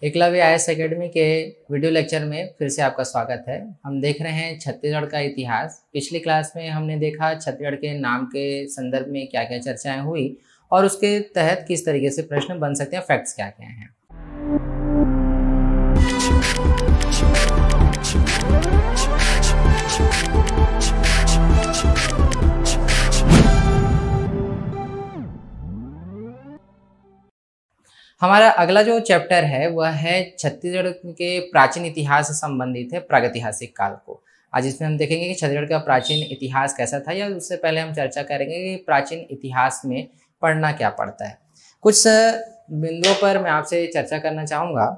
Eklavya IAS academy के video lecture में फिर से आपका स्वागत है। हम देख रहे हैं छत्तीसगढ़ का इतिहास। पिछली क्लास में हमने देखा छत्तीसगढ़ के नाम के संदर्भ में क्या क्या चर्चाएं हुई और उसके तहत किस तरीके से प्रश्न बन सकते हैं, फैक्ट्स क्या क्या हैं। हमारा अगला जो चैप्टर है वह है छत्तीसगढ़ के प्राचीन इतिहास से संबंधित है, प्रागैतिहासिक काल को। आज इसमें हम देखेंगे कि छत्तीसगढ़ का प्राचीन इतिहास कैसा था, या उससे पहले हम चर्चा करेंगे कि प्राचीन इतिहास में पढ़ना क्या पड़ता है। कुछ बिंदुओं पर मैं आपसे चर्चा करना चाहूँगा।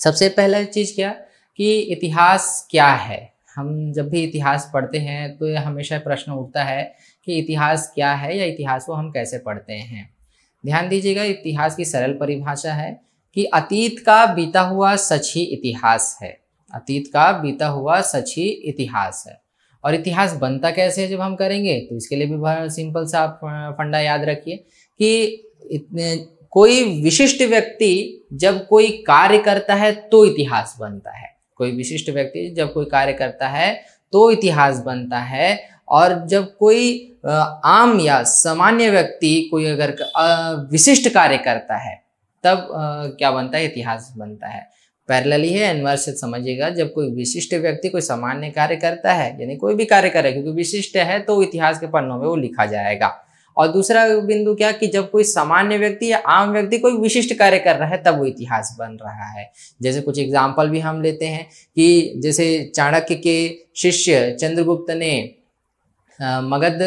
सबसे पहला चीज़ क्या कि इतिहास क्या है। हम जब भी इतिहास पढ़ते हैं तो यह हमेशा प्रश्न उठता है कि इतिहास क्या है या इतिहास को हम कैसे पढ़ते हैं। ध्यान दीजिएगा, इतिहास की सरल परिभाषा है कि अतीत का बीता हुआ सच ही इतिहास है। अतीत का बीता हुआ सच ही इतिहास है। और इतिहास बनता कैसे है जब हम करेंगे, तो इसके लिए भी बहुत सिंपल सा आप फंडा याद रखिए कि कोई विशिष्ट व्यक्ति जब कोई कार्य करता है तो इतिहास बनता है। कोई विशिष्ट व्यक्ति जब कोई कार्य करता है तो इतिहास बनता है। और जब कोई आम या सामान्य व्यक्ति कोई अगर विशिष्ट कार्य करता है तब क्या बनता है, इतिहास बनता है। पैरेलली है, इनवर्स से समझिएगा। जब कोई विशिष्ट व्यक्ति कोई सामान्य कार्य करता है, यानी कोई भी कार्य करे क्योंकि विशिष्ट है तो इतिहास के पन्नों में वो लिखा जाएगा। और दूसरा बिंदु क्या कि जब कोई सामान्य व्यक्ति या आम व्यक्ति कोई विशिष्ट कार्य कर रहा है तब वो इतिहास बन रहा है। जैसे कुछ एग्जाम्पल भी हम लेते हैं कि जैसे चाणक्य के शिष्य चंद्रगुप्त ने मगध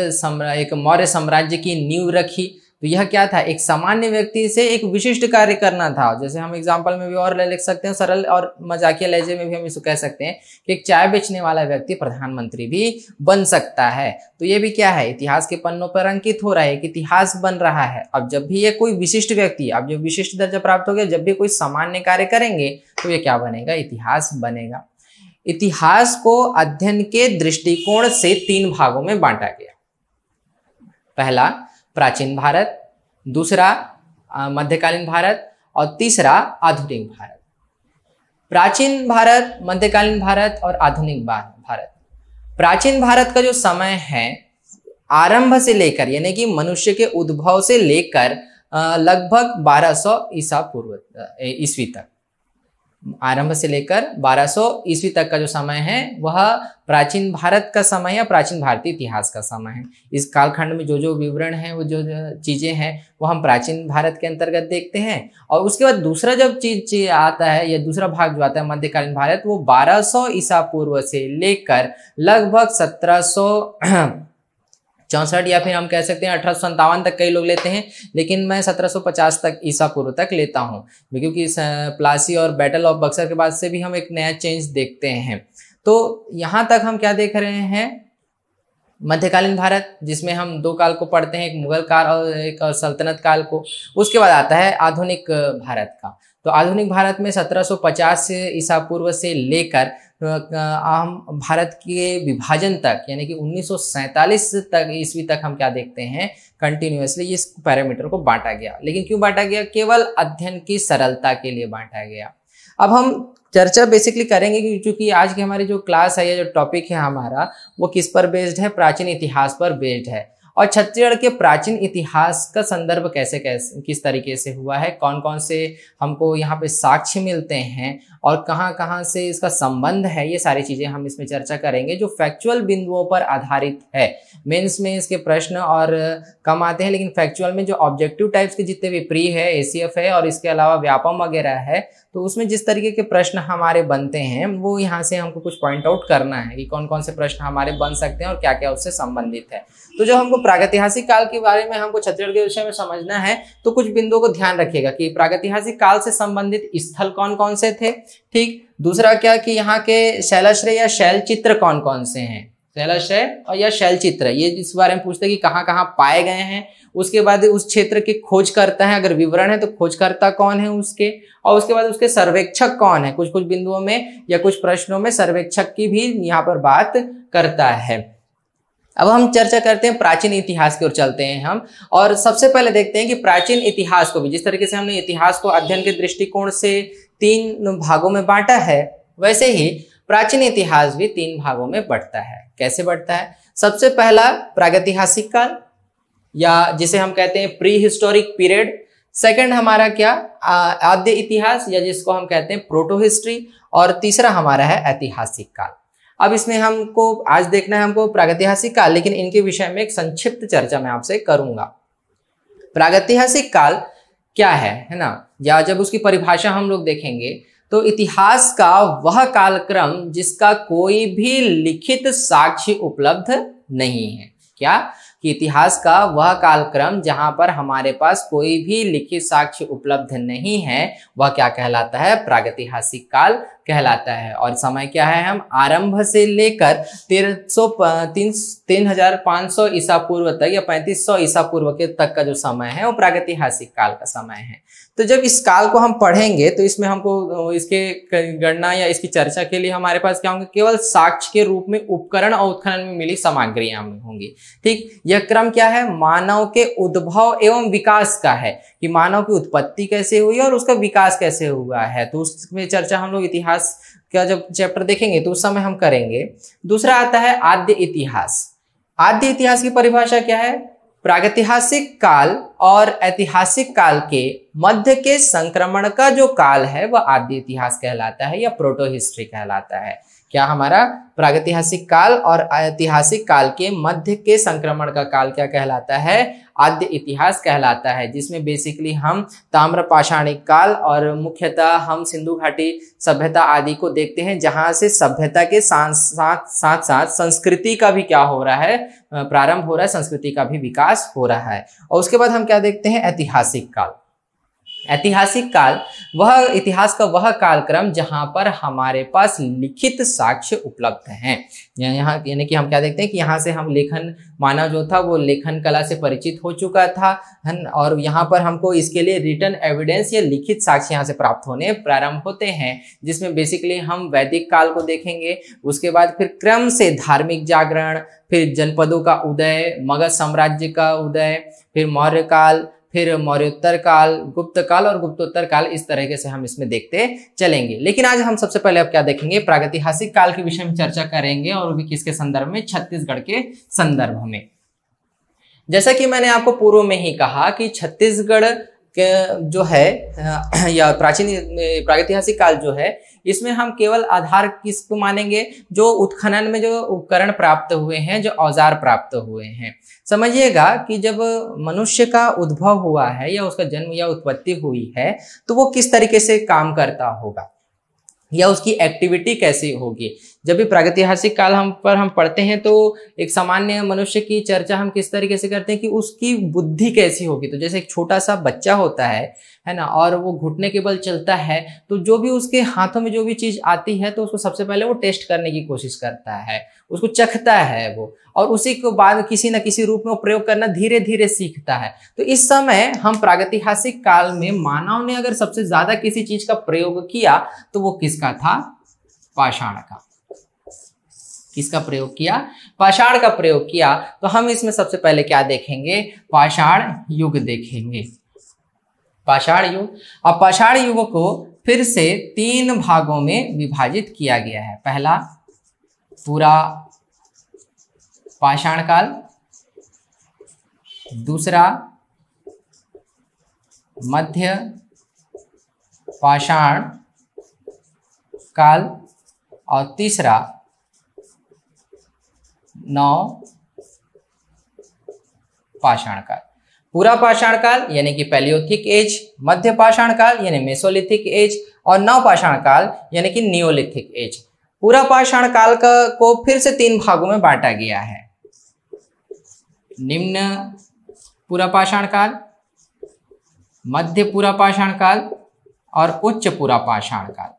एक मौर्य साम्राज्य की नींव रखी, तो यह क्या था, एक सामान्य व्यक्ति से एक विशिष्ट कार्य करना था। जैसे हम एग्जाम्पल में भी और ले सकते हैं, सरल और मजाकिया लहजे में भी हम इसको कह सकते हैं कि एक चाय बेचने वाला व्यक्ति प्रधानमंत्री भी बन सकता है। तो ये भी क्या है, इतिहास के पन्नों पर अंकित हो रहा है, एक इतिहास बन रहा है। अब जब भी ये कोई विशिष्ट व्यक्ति, अब जब विशिष्ट दर्जा प्राप्त हो गया, जब भी कोई सामान्य कार्य करेंगे तो ये क्या बनेगा, इतिहास बनेगा। इतिहास को अध्ययन के दृष्टिकोण से 3 भागों में बांटा गया। पहला प्राचीन भारत, दूसरा मध्यकालीन भारत और तीसरा आधुनिक भारत। प्राचीन भारत, मध्यकालीन भारत और आधुनिक भारत। प्राचीन भारत का जो समय है आरंभ से लेकर, यानी कि मनुष्य के उद्भव से लेकर लगभग 1200 ईस्वी तक, आरंभ से लेकर 1200 ईस्वी तक का जो समय है वह प्राचीन भारत का समय या प्राचीन भारतीय इतिहास का समय है। इस कालखंड में जो जो विवरण है, वो जो चीजें हैं वो हम प्राचीन भारत के अंतर्गत देखते हैं। और उसके बाद दूसरा जब चीज आता है या दूसरा भाग जो आता है मध्यकालीन भारत, वो 1200 ईसा पूर्व से लेकर लगभग 1764 या फिर हम कह सकते हैं 1857 तक कई लोग लेते हैं, लेकिन मैं 1750 तक ईसा पूर्व तक लेता हूं, क्योंकि प्लासी और बैटल ऑफ बक्सर के बाद से भी हम एक नया चेंज देखते हैं। तो यहां तक हम क्या देख रहे हैं, मध्यकालीन भारत जिसमें हम 2 काल को पढ़ते हैं, एक मुगल काल और एक सल्तनत काल को। उसके बाद आता है आधुनिक भारत का। तो आधुनिक भारत में 1750 ईसा पूर्व से लेकर हम भारत के विभाजन तक, यानी कि 1947 तक ईस्वी तक हम क्या देखते हैं, कंटिन्यूअसली इस पैरामीटर को बांटा गया। लेकिन क्यों बांटा गया, केवल अध्ययन की सरलता के लिए बांटा गया। अब हम चर्चा बेसिकली करेंगे क्योंकि आज की हमारी जो क्लास है या जो टॉपिक है हमारा, वो किस पर बेस्ड है, प्राचीन इतिहास पर बेस्ड है। और छत्तीसगढ़ के प्राचीन इतिहास का संदर्भ कैसे किस तरीके से हुआ है, कौन कौन से हमको यहाँ पे साक्ष्य मिलते हैं और कहाँ कहाँ से इसका संबंध है, ये सारी चीजें हम इसमें चर्चा करेंगे जो फैक्चुअल बिंदुओं पर आधारित है। मेंस में इसके प्रश्न और कम आते हैं, लेकिन फैक्चुअल में जो ऑब्जेक्टिव टाइप्स के जितने भी प्री है, ACF है और इसके अलावा व्यापम वगैरह है, तो उसमें जिस तरीके के प्रश्न हमारे बनते हैं वो यहाँ से हमको कुछ पॉइंट आउट करना है कि कौन कौन से प्रश्न हमारे बन सकते हैं और क्या क्या उससे संबंधित है। तो जो हमको प्रागैतिहासिक काल के बारे में हमको छत्तीसगढ़ के विषय में समझना है, तो कुछ बिंदुओं को ध्यान रखिएगा कि प्रागैतिहासिक काल से संबंधित स्थल कौन कौन से थे। ठीक, दूसरा क्या कि यहाँ के शैलाश्रय या शैल चित्र कौन कौन से हैं, शैलाश्रय और या शैल चित्र, ये इस बारे में पूछते हैं कि कहाँ कहाँ पाए गए हैं। उसके बाद उस क्षेत्र के खोज करता है, अगर विवरण है तो खोजकर्ता कौन है उसके, और उसके बाद उसके सर्वेक्षक कौन है। कुछ कुछ बिंदुओं में या कुछ प्रश्नों में सर्वेक्षक की भी यहाँ पर बात करता है। अब हम चर्चा करते हैं प्राचीन इतिहास की ओर चलते हैं हम, और सबसे पहले देखते हैं कि प्राचीन इतिहास को भी, जिस तरीके से हमने इतिहास को अध्ययन के दृष्टिकोण से 3 भागों में बांटा है, वैसे ही प्राचीन इतिहास भी 3 भागों में बढ़ता है। कैसे बढ़ता है? सबसे पहला प्रागैतिहासिक काल, या जिसे हम कहते हैं प्री हिस्टोरिक पीरियड। सेकंड हमारा क्या, आद्य इतिहास, या जिसको हम कहते हैं प्रोटो हिस्ट्री। और तीसरा हमारा है ऐतिहासिक काल। अब इसमें हमको आज देखना है हमको प्रागैतिहासिक काल, लेकिन इनके विषय में एक संक्षिप्त चर्चा मैं आपसे करूंगा। प्रागैतिहासिक काल क्या है ना, या जब उसकी परिभाषा हम लोग देखेंगे तो इतिहास का वह कालक्रम जिसका कोई भी लिखित साक्ष्य उपलब्ध नहीं है। क्या? कि इतिहास का वह कालक्रम जहां पर हमारे पास कोई भी लिखित साक्ष्य उपलब्ध नहीं है, वह क्या कहलाता है? प्रागैतिहासिक काल कहलाता है। और समय क्या है? हम आरंभ से लेकर 3500 ईसा पूर्व तक या 3500 ईसा पूर्व के तक का जो समय है वो प्रागैतिहासिक काल का समय है। तो जब इस काल को हम पढ़ेंगे तो इसमें हमको इसके गणना या इसकी चर्चा के लिए हमारे पास क्या होंगे? केवल साक्ष्य के रूप में उपकरण और उत्खनन में मिली सामग्रियां होंगी। ठीक, यह क्रम क्या है? मानव के उद्भव एवं विकास का है, कि मानव की उत्पत्ति कैसे हुई और उसका विकास कैसे हुआ है। तो उसमें चर्चा हम लोग इतिहास का जब चैप्टर देखेंगे तो उस समय हम करेंगे। दूसरा आता है आद्य इतिहास। आद्य इतिहास की परिभाषा क्या है? प्रागैतिहासिक काल और ऐतिहासिक काल के मध्य के संक्रमण का जो काल है वह आद्य इतिहास कहलाता है या प्रोटो हिस्ट्री कहलाता है। क्या हमारा प्रागैतिहासिक काल और ऐतिहासिक काल के मध्य के संक्रमण का काल क्या कहलाता है? आद्य इतिहास कहलाता है, जिसमें बेसिकली हम ताम्र पाषाणिक काल और मुख्यतः हम सिंधु घाटी सभ्यता आदि को देखते हैं, जहां से सभ्यता के साथ साथ संस्कृति का भी क्या हो रहा है? प्रारंभ हो रहा है, संस्कृति का भी विकास हो रहा है। और उसके बाद हम क्या देखते हैं? ऐतिहासिक काल। ऐतिहासिक काल वह इतिहास का वह कालक्रम जहां पर हमारे पास लिखित साक्ष्य उपलब्ध हैं। यहाँ यानी कि हम क्या देखते हैं कि यहाँ से हम लेखन, मानव जो था वो लेखन कला से परिचित हो चुका था, और यहाँ पर हमको इसके लिए रिटन एविडेंस या लिखित साक्ष्य यहाँ से प्राप्त होने प्रारंभ होते हैं, जिसमें बेसिकली हम वैदिक काल को देखेंगे। उसके बाद फिर क्रम से धार्मिक जागरण, फिर जनपदों का उदय, मगध साम्राज्य का उदय, फिर मौर्य काल, फिर मौर्योत्तर काल, गुप्त काल और गुप्तोत्तर काल, इस तरीके से हम इसमें देखते चलेंगे। लेकिन आज हम सबसे पहले अब क्या देखेंगे? प्रागैतिहासिक काल के विषय में चर्चा करेंगे, और वो भी किसके संदर्भ में? छत्तीसगढ़ के संदर्भ में। जैसा कि मैंने आपको पूर्व में ही कहा कि छत्तीसगढ़ के जो है या प्रागैतिहासिक काल जो है, इसमें हम केवल आधार किसको मानेंगे? जो उत्खनन में जो उपकरण प्राप्त हुए हैं, जो औजार प्राप्त हुए हैं। समझिएगा कि जब मनुष्य का उद्भव हुआ है या उसका जन्म या उत्पत्ति हुई है तो वो किस तरीके से काम करता होगा या उसकी एक्टिविटी कैसी होगी। जब भी प्रागैतिहासिक काल हम पढ़ते हैं तो एक सामान्य मनुष्य की चर्चा हम किस तरीके से करते हैं कि उसकी बुद्धि कैसी होगी। तो जैसे एक छोटा सा बच्चा होता है ना, और वो घुटने के बल चलता है, तो जो भी उसके हाथों में जो भी चीज आती है तो उसको सबसे पहले वो टेस्ट करने की कोशिश करता है, उसको चखता है वो, और उसी के बाद किसी न किसी रूप में वो प्रयोग करना धीरे धीरे सीखता है। तो इस समय हम प्रागैतिहासिक काल में मानव ने अगर सबसे ज्यादा किसी चीज का प्रयोग किया तो वो किसका था? पाषाण का। किसका प्रयोग किया? पाषाण का प्रयोग किया। तो हम इसमें सबसे पहले क्या देखेंगे? पाषाण युग देखेंगे। पाषाण युग। अब पाषाण युग को फिर से 3 भागों में विभाजित किया गया है। पहला पूरा पाषाण काल, दूसरा मध्य पाषाण काल, और तीसरा नव पाषाण काल। पूरा पाषाण काल यानी कि पैलियोथिक एज, मध्य पाषाण काल यानी मेसोलिथिक एज, और नव पाषाण काल यानी कि नियोलिथिक एज। पूरा पाषाण काल को फिर से 3 भागों में बांटा गया है। निम्न पूरा पाषाण काल, मध्य पूरा पाषाण काल और उच्च पूरा पाषाण काल।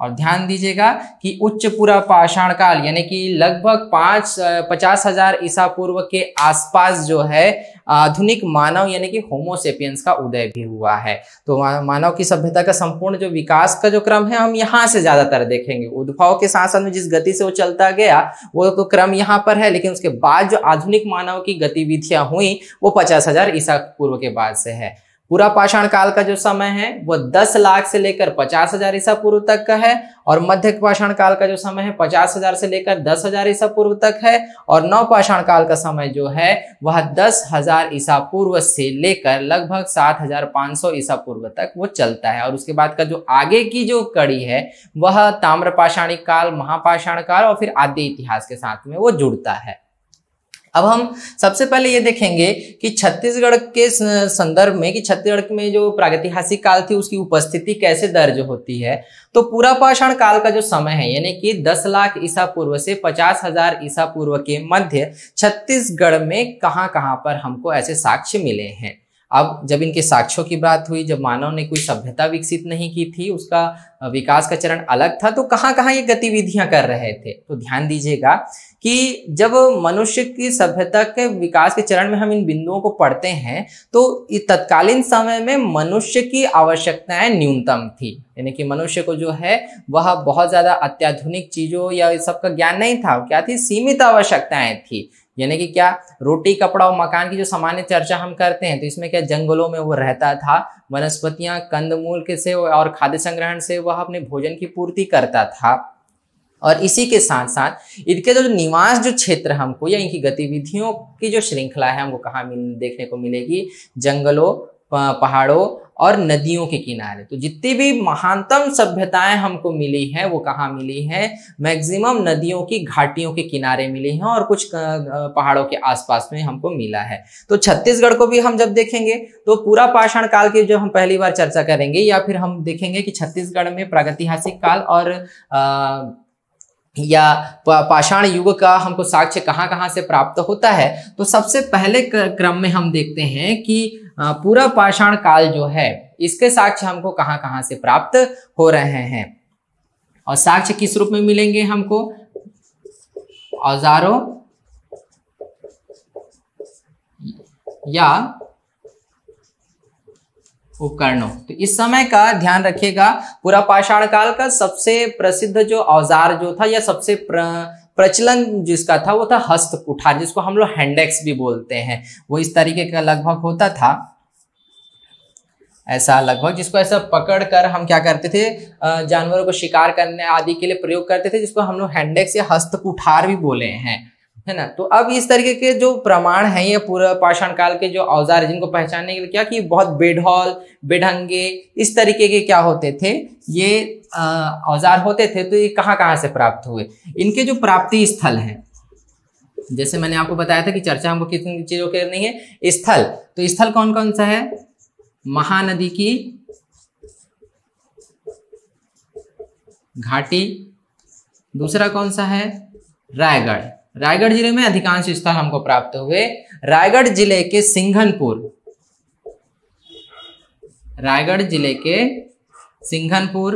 और ध्यान दीजिएगा कि उच्च पूरा पाषाण काल यानी कि लगभग 50,000 ईसा पूर्व के आसपास जो है आधुनिक मानव यानी कि होमोसेपियंस का उदय भी हुआ है। तो मानव की सभ्यता का संपूर्ण जो विकास का जो क्रम है हम यहाँ से ज्यादातर देखेंगे। उद्भव के साथ साथ में जिस गति से वो चलता गया वो तो क्रम यहाँ पर है, लेकिन उसके बाद जो आधुनिक मानव की गतिविधियां हुई वो 50,000 ईसा पूर्व के बाद से है। पूरा पाषाण काल का जो समय है वो 10 लाख से लेकर 50,000 ईसा पूर्व तक का है, और मध्य पाषाण काल का जो समय है 50,000 से लेकर 10,000 ईसा पूर्व तक है, और नव पाषाण काल का समय जो है वह 10,000 ईसा पूर्व से लेकर लगभग 7,500 ईसा पूर्व तक वो चलता है। और उसके बाद का जो आगे की जो कड़ी है वह ताम्र पाषाणिक काल, महापाषाण काल और फिर आद्य इतिहास के साथ में वो जुड़ता है। अब हम सबसे पहले ये देखेंगे कि छत्तीसगढ़ के संदर्भ में कि छत्तीसगढ़ में जो प्रागैतिहासिक काल थी उसकी उपस्थिति कैसे दर्ज होती है। तो पूरा पाषाण काल का जो समय है यानी कि 10 लाख ईसा पूर्व से 50,000 ईसा पूर्व के मध्य छत्तीसगढ़ में कहाँ कहाँ पर हमको ऐसे साक्ष्य मिले हैं। अब जब इनके साक्ष्यों की बात हुई, जब मानव ने कोई सभ्यता विकसित नहीं की थी, उसका विकास का चरण अलग था, तो कहाँ कहाँ ये गतिविधियां कर रहे थे। तो ध्यान दीजिएगा कि जब मनुष्य की सभ्यता के विकास के चरण में हम इन बिंदुओं को पढ़ते हैं तो तत्कालीन समय में मनुष्य की आवश्यकताएं न्यूनतम थी, यानी कि मनुष्य को जो है वह बहुत ज्यादा अत्याधुनिक चीजों या इस सब का ज्ञान नहीं था। क्या थी? सीमित आवश्यकताएं थी, यानी कि क्या, रोटी कपड़ा और मकान की जो सामान्य चर्चा हम करते हैं तो इसमें क्या, जंगलों में वो रहता था, वनस्पतियां कंदमूल के से और खाद्य संग्रहण से वह अपने भोजन की पूर्ति करता था। और इसी के साथ साथ इनके जो निवास जो क्षेत्र हमको या इनकी गतिविधियों की जो श्रृंखला है हमको कहाँ देखने को मिलेगी? जंगलों, पहाड़ों और नदियों के किनारे। तो जितनी भी महानतम सभ्यताएं हमको मिली हैं वो कहाँ मिली हैं? मैक्सिमम नदियों की घाटियों के किनारे मिली हैं और कुछ पहाड़ों के आसपास में हमको मिला है। तो छत्तीसगढ़ को भी हम जब देखेंगे तो पूरा पाषाण काल की जो हम पहली बार चर्चा करेंगे, या फिर हम देखेंगे कि छत्तीसगढ़ में प्रागैतिहासिक काल और या पाषाण युग का हमको साक्ष्य कहाँ कहाँ से प्राप्त होता है। तो सबसे पहले क्रम में हम देखते हैं कि पूरा पाषाण काल जो है इसके साक्ष्य हमको कहाँ कहाँ से प्राप्त हो रहे हैं। और साक्ष्य किस रूप में मिलेंगे हमको? औजारों या उपकरणों। तो इस समय का ध्यान रखिएगा, पूरा पाषाण काल का सबसे प्रसिद्ध जो औजार जो था या सबसे प्रचलन जिसका था वो था हस्त कुठार, जिसको हम लोग हैंडेक्स भी बोलते हैं। वो इस तरीके का लगभग होता था, ऐसा लगभग, जिसको ऐसा पकड़ कर हम क्या करते थे, जानवरों को शिकार करने आदि के लिए प्रयोग करते थे, जिसको हम लोग हैंडेक्स या हस्त कुठार भी बोले हैं, है ना। तो अब इस तरीके के जो प्रमाण हैं ये पूरा पाषाण काल के जो औजार है जिनको पहचानने के लिए क्या कि बहुत बेढौल, बेढंगे इस तरीके के क्या होते थे, ये औजार होते थे। तो ये कहाँ कहाँ से प्राप्त हुए? इनके जो प्राप्ति स्थल हैं, जैसे मैंने आपको बताया था कि चर्चा हमको कितनी चीजों की करनी है। स्थल, तो स्थल कौन कौन सा है? महानदी की घाटी, दूसरा कौन सा है? रायगढ़। रायगढ़ जिले में अधिकांश स्थल हमको प्राप्त हुए। रायगढ़ जिले के सिंघनपुर, रायगढ़ जिले के सिंघनपुर,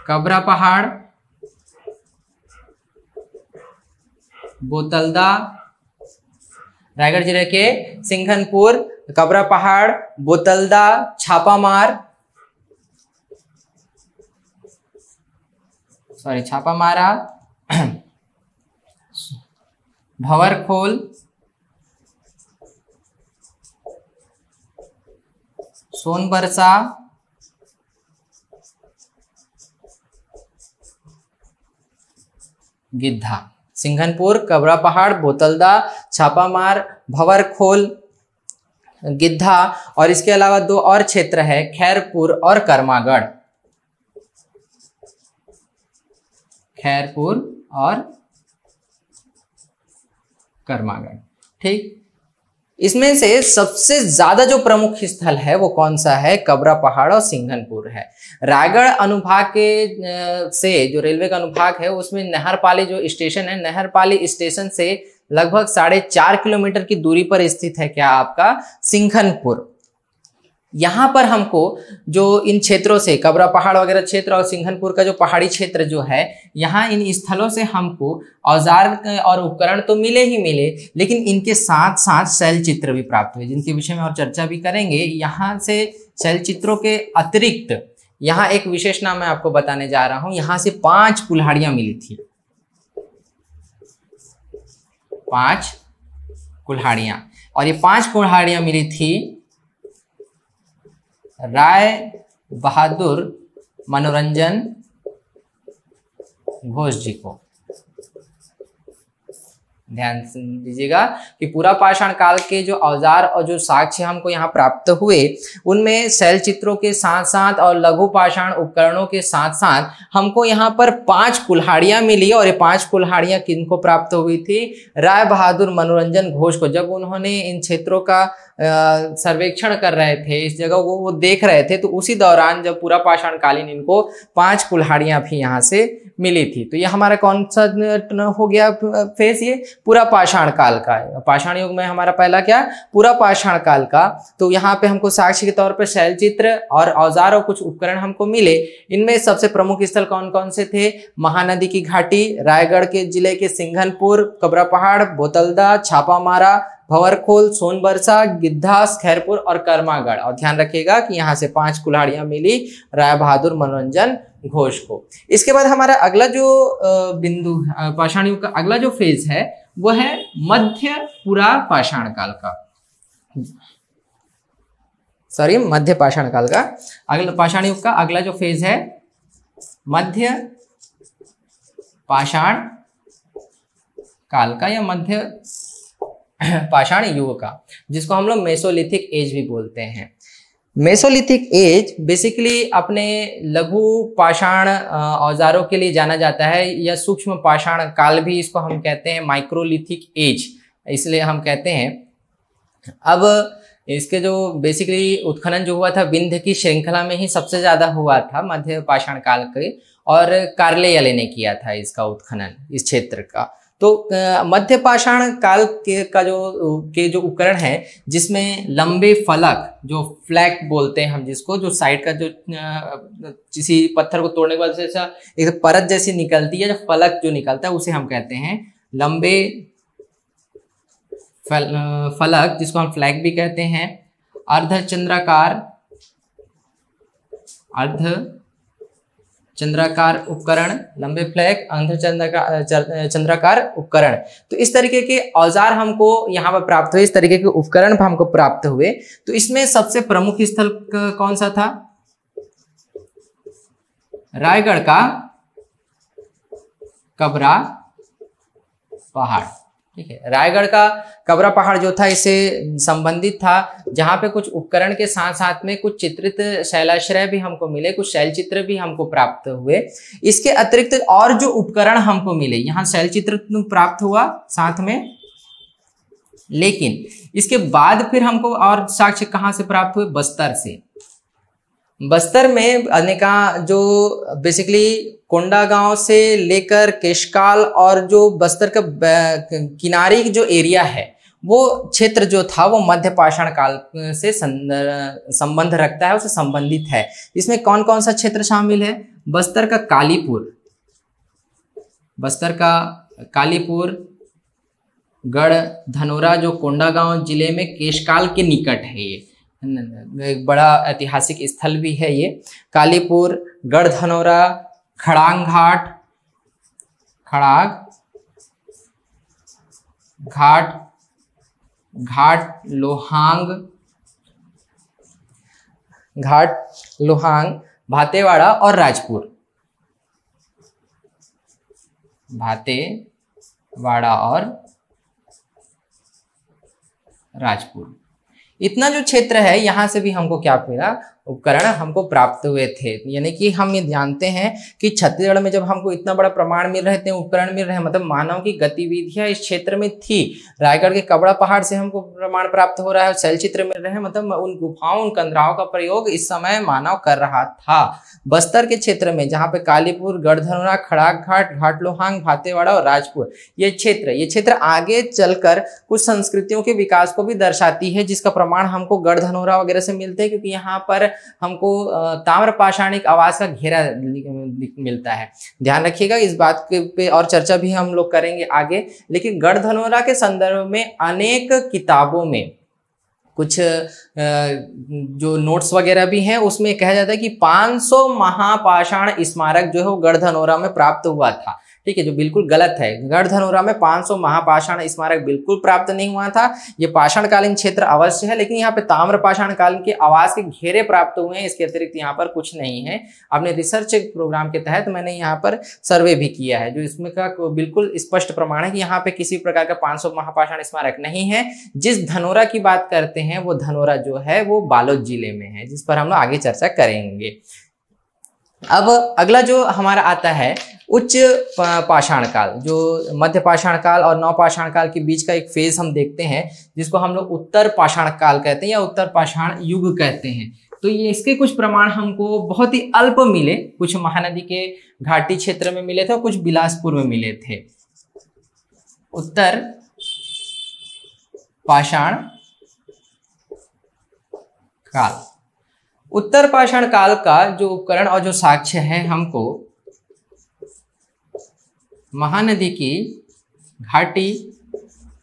कबरा पहाड़, बोतलदा, रायगढ़ जिले के सिंघनपुर, कबरा पहाड़, बोतलदा, छापामारा, भंवरखोल, सोनबरसा, गिद्धा। सिंघनपुर, कबरा पहाड़, बोतलदा, छापामार, भंवरखोल, गिद्धा, और इसके अलावा दो और क्षेत्र है, खैरपुर और कर्मागढ़। खैरपुर और कर्मागढ़, ठीक। इसमें से सबसे ज्यादा जो प्रमुख स्थल है वो कौन सा है? कबरा पहाड़ और सिंघनपुर है। रायगढ़ अनुभाग के से जो रेलवे का अनुभाग है उसमें नहरपाली जो स्टेशन है, नहरपाली स्टेशन से लगभग 4.5 किलोमीटर की दूरी पर स्थित है क्या आपका सिंघनपुर। यहाँ पर हमको जो इन क्षेत्रों से कबरा पहाड़ वगैरह क्षेत्र और सिंघनपुर का जो पहाड़ी क्षेत्र जो है, यहाँ इन स्थलों से हमको औजार और उपकरण तो मिले ही मिले, लेकिन इनके साथ साथ शैल चित्र भी प्राप्त हुए, जिनके विषय में और चर्चा भी करेंगे। यहाँ से शैल चित्रों के अतिरिक्त यहाँ एक विशेष नाम मैं आपको बताने जा रहा हूँ। यहाँ से 5 कुल्हाड़ियां मिली थी, 5 कुल्हाड़ियां। और ये 5 कुल्हाड़ियां मिली थी राय बहादुर मनोरंजन घोष जी को। ध्यान दीजिएगा कि पूरा पाषाण काल के जो औजार और जो साक्ष्य हमको यहाँ प्राप्त हुए, उनमें शैल चित्रों के साथ साथ और लघु पाषाण उपकरणों के साथ साथ हमको यहाँ पर 5 कुल्हाड़ियां मिली। और ये 5 कुल्हाड़ियां किनको प्राप्त हुई थी? राय बहादुर मनोरंजन घोष को। जब उन्होंने इन क्षेत्रों का सर्वेक्षण कर रहे थे, इस जगह को वो देख रहे थे, तो उसी दौरान जब पूरा पाषाण कालीन इनको 5 कुल्हाड़ियां भी यहाँ से मिली थी। तो ये हमारा कौन सा हो गया फेज? ये पूरा पाषाण काल का है। पाषाण युग में हमारा पहला क्या? पूरा पाषाण काल का। तो यहाँ पे हमको साक्ष्य के तौर पर शैल चित्र और औजार और कुछ उपकरण हमको मिले। इनमें सबसे प्रमुख स्थल कौन कौन से थे? महानदी की घाटी, रायगढ़ के जिले के सिंघनपुर, कबरा पहाड़, बोतलदा, छापामारा, भंवरखोल, सोनबरसा, गिद्धास, खैरपुर और कर्मागढ़। और ध्यान रखिएगा कि यहाँ से 5 कुल्हाड़ियां मिली राय बहादुर मनोरंजन घोष को। इसके बाद हमारा अगला जो बिंदु पाषाण युग का अगला जो फेज है वो है मध्य पूरा पाषाण काल का, सॉरी मध्य पाषाण काल का। अगला पाषाण युग का अगला जो फेज है मध्य पाषाण काल का या मध्य पाषाण युग का, जिसको हम लोग मेसोलिथिक एज भी बोलते हैं। मेसोलिथिक एज बेसिकली अपने लघु पाषाण औजारों के लिए जाना जाता है, या सूक्ष्म पाषाण काल भी इसको हम कहते हैं, माइक्रोलिथिक एज इसलिए हम कहते हैं। अब इसके जो बेसिकली उत्खनन जो हुआ था विंध्य की श्रृंखला में ही सबसे ज्यादा हुआ था मध्य पाषाण काल के, और कार्लेयले ने किया था इसका उत्खनन इस क्षेत्र का। तो मध्य पाषाण काल के जो उपकरण है, जिसमें लंबे फलक, जो फ्लैग बोलते हैं हम जिसको, जो साइड का जो किसी पत्थर को तोड़ने के बाद जैसा एक परत जैसी निकलती है, जो फलक जो निकलता है उसे हम कहते हैं लंबे फलक, जिसको हम फ्लैग भी कहते हैं। चंद्राकार उपकरण, लंबे फ्लैग, चंद्राकार उपकरण। तो इस तरीके के औजार हमको यहाँ पर प्राप्त हुए, इस तरीके के उपकरण हमको प्राप्त हुए। तो इसमें सबसे प्रमुख स्थल कौन सा था? रायगढ़ का कबरा पहाड़। ठीक है, रायगढ़ का कबरा पहाड़ जो था इससे संबंधित था, जहां पे कुछ उपकरण के साथ साथ में कुछ चित्रित शैलाश्रय भी हमको मिले, कुछ शैल चित्र भी हमको प्राप्त हुए। इसके अतिरिक्त और जो उपकरण हमको मिले, यहाँ शैल चित्र प्राप्त हुआ साथ में, लेकिन इसके बाद फिर हमको और साक्ष्य कहाँ से प्राप्त हुए? बस्तर से। बस्तर में अनेका जो बेसिकली कोंडागांव से लेकर केशकाल और जो बस्तर का किनारी जो एरिया है, वो क्षेत्र जो था वो मध्य पाषाण काल से संबंध रखता है, उससे संबंधित है। इसमें कौन कौन सा क्षेत्र शामिल है? बस्तर का कालीपुर, गढ़ धनोरा जो कोंडागांव जिले में केशकाल के निकट है, ये एक बड़ा ऐतिहासिक स्थल भी है ये। कालीपुर, गढ़ धनोरा, खड़ांग घाट लोहांग, भातेवाड़ा और राजपुर। इतना जो क्षेत्र है, यहाँ से भी हमको क्या मिला? उपकरण हमको प्राप्त हुए थे। यानी कि हम ये जानते हैं कि छत्तीसगढ़ में जब हमको इतना बड़ा प्रमाण मिल रहे थे, उपकरण मिल रहे हैं, मतलब मानव की गतिविधियां इस क्षेत्र में थी। रायगढ़ के कबरा पहाड़ से हमको प्रमाण प्राप्त हो रहा है, शैल चित्र मिल रहे हैं, मतलब उन गुफाओं, उन कंदराओं का प्रयोग इस समय मानव कर रहा था। बस्तर के क्षेत्र में जहाँ पे कालीपुर, गढ़धनोरा, खड़ाक घाट लोहांग, भातेवाड़ा और राजपुर, ये क्षेत्र आगे चलकर कुछ संस्कृतियों के विकास को भी दर्शाती है, जिसका प्रमाण हमको गढ़धनोरा वगैरह से मिलते हैं, क्योंकि यहाँ पर हमको ताम्र पाषाणिक आवाज का घेरा मिलता है। ध्यान रखिएगा, इस बात पे और चर्चा भी हम लोग करेंगे आगे। लेकिन गढ़ धनोरा के संदर्भ में अनेक किताबों में कुछ जो नोट्स वगैरह भी हैं, उसमें कहा जाता है कि 500 महापाषाण स्मारक जो है वो गढ़ धनोरा में प्राप्त हुआ था। ठीक है, जो बिल्कुल गलत है। गढ़धनोरा में 500 महापाषाण स्मारक बिल्कुल प्राप्त नहीं हुआ था। ये पाषाणकालीन क्षेत्र अवश्य है, लेकिन यहाँ पे ताम्र पाषाण कालीन के आवास के घेरे प्राप्त हुए हैं। इसके अतिरिक्त यहाँ पर कुछ नहीं है। अपने रिसर्च प्रोग्राम के तहत मैंने यहाँ पर सर्वे भी किया है, जो इसमें का बिल्कुल स्पष्ट प्रमाण है कि यहाँ पे किसी प्रकार का 500 महापाषाण स्मारक नहीं है। जिस धनोरा की बात करते हैं वो धनोरा जो है वो बालोद जिले में है, जिस पर हम लोग आगे चर्चा करेंगे। अब अगला जो हमारा आता है उच्च पाषाण काल, जो मध्य पाषाण काल और नव पाषाण काल के बीच का एक फेज हम देखते हैं, जिसको हम लोग उत्तर पाषाण काल कहते हैं या उत्तर पाषाण युग कहते हैं। तो ये इसके कुछ प्रमाण हमको बहुत ही अल्प मिले, कुछ महानदी के घाटी क्षेत्र में मिले थे और कुछ बिलासपुर में मिले थे। उत्तर पाषाण काल, उत्तर पाषाण काल का जो उपकरण और जो साक्ष्य है हमको महानदी की घाटी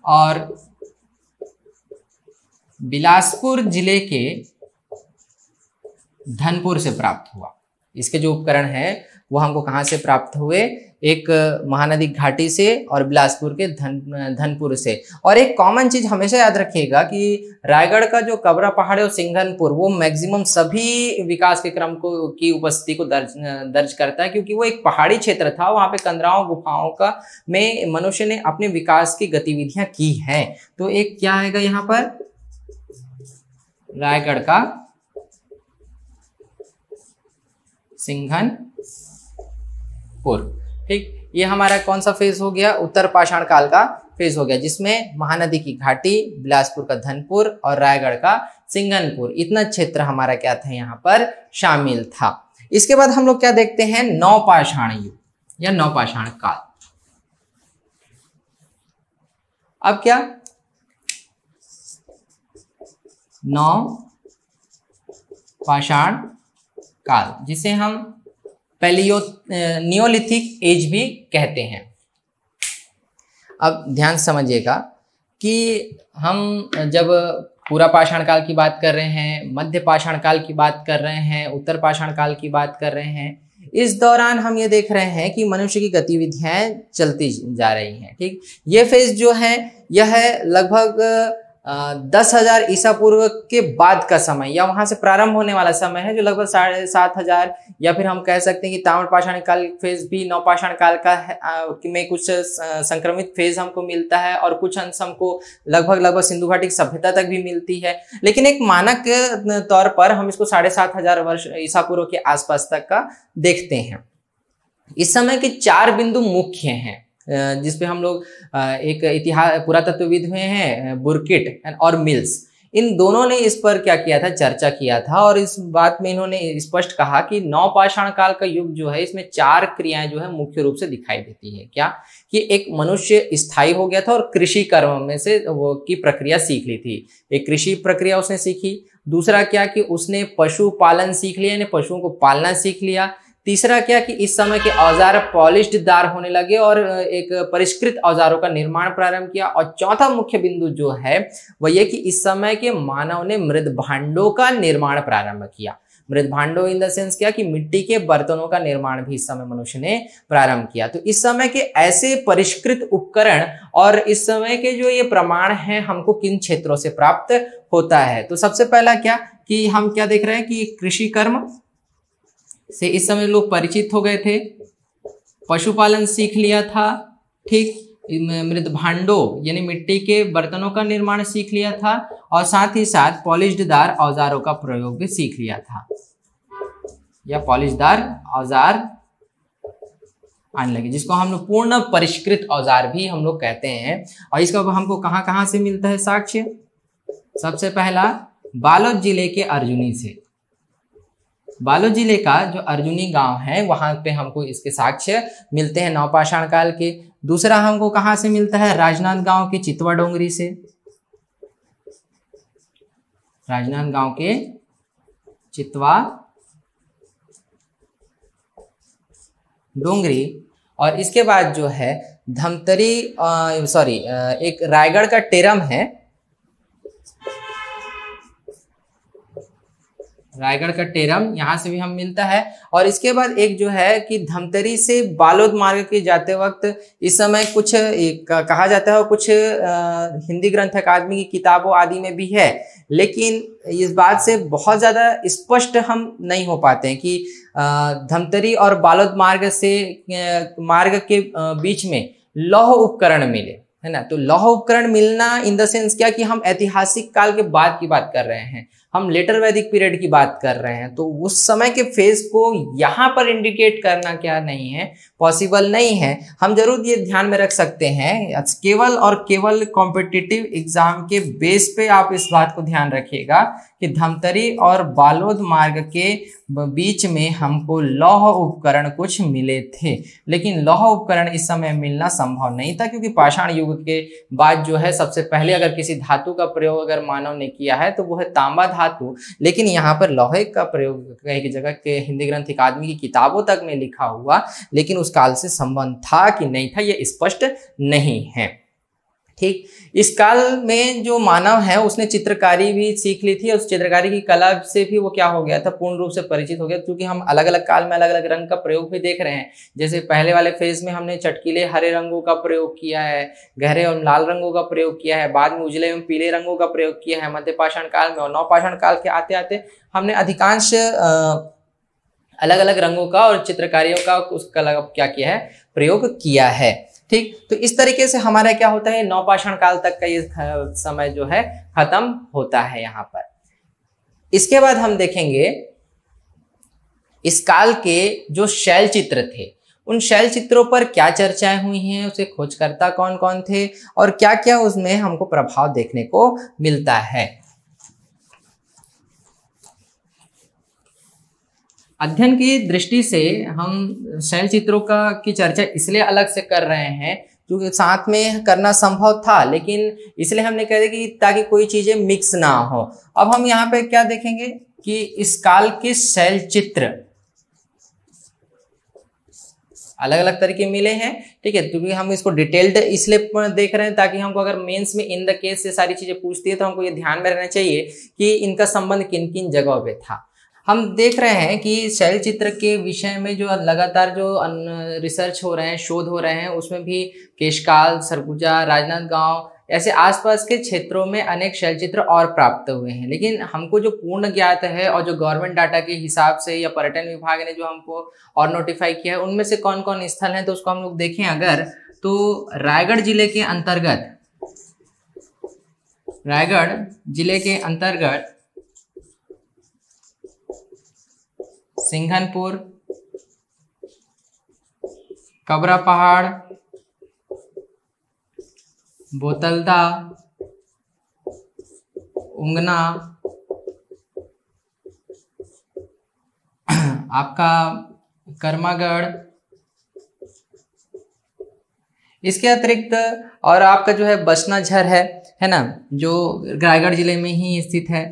और बिलासपुर जिले के धनपुर से प्राप्त हुआ। इसके जो उपकरण है वो हमको कहाँ से प्राप्त हुए, एक महानदी घाटी से और बिलासपुर के धनपुर से। और एक कॉमन चीज हमेशा याद रखिएगा कि रायगढ़ का जो कबरा पहाड़ और सिंघनपुर वो मैक्सिमम सभी विकास के क्रम को की उपस्थिति को दर्ज करता है, क्योंकि वो एक पहाड़ी क्षेत्र था। वहाँ पे कंदराओं गुफाओं का में मनुष्य ने अपने विकास की गतिविधियां की हैं। तो एक क्या आएगा यहाँ पर, रायगढ़ का सिंघनपुर। ठीक, ये हमारा कौन सा फेज हो गया, उत्तर पाषाण काल का फेज हो गया, जिसमें महानदी की घाटी, बिलासपुर का धनपुर और रायगढ़ का सिंघनपुर, इतना क्षेत्र हमारा क्या था यहाँ पर शामिल था। इसके बाद हम लोग क्या देखते हैं, नवपाषाण युग या नवपाषाण काल। अब क्या, नवपाषाण काल, जिसे हम नियोलिथिक एज भी कहते हैं। अब ध्यान समझिएगा कि हम जब पूरा पाषाण काल की बात कर रहे हैं, मध्य पाषाण काल की बात कर रहे हैं, उत्तर पाषाण काल की बात कर रहे हैं, इस दौरान हम ये देख रहे हैं कि मनुष्य की गतिविधियां चलती जा रही हैं। ठीक, ये फेज जो है यह है लगभग 10,000 ईसा पूर्व के बाद का समय या वहां से प्रारंभ होने वाला समय है, जो लगभग 7,500, या फिर हम कह सकते हैं कि ताम्र पाषाण काल फेज भी नवपाषाण काल का है, में कुछ संक्रमित फेज हमको मिलता है और कुछ अंश हमको लगभग सिंधु घाटी की सभ्यता तक भी मिलती है। लेकिन एक मानक के तौर पर हम इसको 7,500 वर्ष ईसा पूर्व के आसपास तक का देखते हैं। इस समय के 4 बिंदु मुख्य हैं, जिसपे हम लोग एक इतिहास पुरातत्वविद हुए हैं बुरकिट और मिल्स, इन दोनों ने इस पर क्या किया था, चर्चा किया था। और इस बात में इन्होंने स्पष्ट कहा कि नवपाषाण काल का युग जो है इसमें 4 क्रियाएं जो है मुख्य रूप से दिखाई देती है। क्या कि एक मनुष्य स्थायी हो गया था और कृषि कर्म में से वो की प्रक्रिया सीख ली थी, एक कृषि प्रक्रिया उसने सीखी। दूसरा क्या कि उसने पशु पालन सीख लिया, यानी पशुओं को पालना सीख लिया। तीसरा क्या कि इस समय के औजार पॉलिश्ड दार होने लगे और एक परिष्कृत औजारों का निर्माण प्रारंभ किया। और चौथा मुख्य बिंदु जो है वह यह कि इस समय के मानव ने मृद भांडों का निर्माण प्रारंभ किया। मृद भांडो इन द सेंस क्या कि मिट्टी के बर्तनों का निर्माण भी इस समय मनुष्य ने प्रारंभ किया। तो इस समय के ऐसे परिष्कृत उपकरण और इस समय के जो ये प्रमाण हैं हमको किन क्षेत्रों से प्राप्त होता है। तो सबसे पहला क्या कि हम क्या देख रहे हैं कि कृषि कर्म से इस समय लोग परिचित हो गए थे, पशुपालन सीख लिया था, ठीक, मृद भांडो यानी मिट्टी के बर्तनों का निर्माण सीख लिया था और साथ ही साथ पॉलिश्डदार औजारों का प्रयोग भी सीख लिया था या पॉलिशदार औजार आने लगे, जिसको हम लोग पूर्ण परिष्कृत औजार भी हम लोग कहते हैं। और इसका हमको कहाँ से मिलता है साक्ष्य, सबसे पहला बालोद जिले के अर्जुनी से। बालोद जिले का जो अर्जुनी गांव है वहां पे हमको इसके साक्ष्य मिलते हैं नवपाषाण काल के। दूसरा हमको कहां से मिलता है, राजनांद गांव के चितवा डोंगरी से, राजनांद गांव के चितवा डोंगरी। और इसके बाद जो है धमतरी एक रायगढ़ का टेरम है, रायगढ़ का टेरम यहाँ से भी हम मिलता है। और इसके बाद एक जो है कि धमतरी से बालोद मार्ग के जाते वक्त इस समय कुछ कहा जाता है, कुछ हिंदी ग्रंथ अकादमी की किताबों आदि में भी है, लेकिन इस बात से बहुत ज़्यादा स्पष्ट हम नहीं हो पाते हैं कि धमतरी और बालोद मार्ग के बीच में लौह उपकरण मिले, है ना। तो लौह उपकरण मिलना इन द सेंस क्या कि हम ऐतिहासिक काल के बाद की बात कर रहे हैं, हम लेटर वैदिक पीरियड की बात कर रहे हैं, तो उस समय के फेज को यहाँ पर इंडिकेट करना क्या नहीं है, पॉसिबल नहीं है। हम जरूर ये ध्यान में रख सकते हैं, केवल और केवल कॉम्पिटिटिव एग्जाम के बेस पे आप इस बात को ध्यान रखिएगा कि धमतरी और बालोद मार्ग के बीच में हमको लौह उपकरण कुछ मिले थे, लेकिन लौह उपकरण इस समय मिलना संभव नहीं था, क्योंकि पाषाण युग के बाद जो है सबसे पहले अगर किसी धातु का प्रयोग अगर मानव ने किया है तो वो है तांबा धातु, लेकिन यहाँ पर लोहे का प्रयोग कई जगह के हिंदी ग्रंथ अकादमी की किताबों तक में लिखा हुआ, लेकिन उस काल से संबंध था कि नहीं था ये स्पष्ट नहीं है। ठीक, इस काल में जो मानव है उसने चित्रकारी भी सीख ली थी, और उस चित्रकारी की कला से भी वो क्या हो गया था, पूर्ण रूप से परिचित हो गया, क्योंकि हम अलग अलग काल में अलग अलग रंग का प्रयोग भी देख रहे हैं। जैसे पहले वाले फेज में हमने चटकीले हरे रंगों का प्रयोग किया है, गहरे एवं लाल रंगों का प्रयोग किया है, बाद में उजले एवं पीले रंगों का प्रयोग किया है मध्य पाषाण काल में, और नवपाषाण काल के आते आते हमने अधिकांश अलग अलग रंगों का और चित्रकारियों का उस कला का क्या किया है, प्रयोग किया है। ठीक, तो इस तरीके से हमारा क्या होता है, नवपाषाण काल तक का ये समय जो है खत्म होता है यहाँ पर। इसके बाद हम देखेंगे इस काल के जो शैल चित्र थे, उन शैल चित्रों पर क्या चर्चाएं हुई हैं, उसे खोजकर्ता कौन कौन थे और क्या क्या उसमें हमको प्रभाव देखने को मिलता है। अध्ययन की दृष्टि से हम शैल चित्रों की चर्चा इसलिए अलग से कर रहे हैं क्योंकि साथ में करना संभव था, लेकिन इसलिए हमने कह दिया कि ताकि कोई चीजें मिक्स ना हो। अब हम यहाँ पे क्या देखेंगे कि इस काल के शैल चित्र अलग अलग तरीके मिले हैं, ठीक है, क्योंकि हम इसको डिटेल्ड इसलिए देख रहे हैं ताकि हमको अगर मेंस में इन द केस से सारी चीजें पूछती है तो हमको ये ध्यान में रहना चाहिए कि इनका संबंध किन किन जगहों पे था। हम देख रहे हैं कि शैल चित्र के विषय में जो लगातार जो रिसर्च हो रहे हैं, शोध हो रहे हैं, उसमें भी केशकाल, सरगुजा, राजनांदगांव ऐसे आसपास के क्षेत्रों में अनेक शैल चित्र और प्राप्त हुए हैं। लेकिन हमको जो पूर्ण ज्ञात है और जो गवर्नमेंट डाटा के हिसाब से या पर्यटन विभाग ने जो हमको और नोटिफाई किया है, उनमें से कौन कौन स्थल हैं, तो उसको हम लोग देखें अगर, तो रायगढ़ जिले के अंतर्गत सिंघनपुर, कबरा पहाड़, बोतलदा, उंगना, आपका करमागढ़, इसके अतिरिक्त और आपका जो है बसनाझर है ना, जो रायगढ़ जिले में ही स्थित है।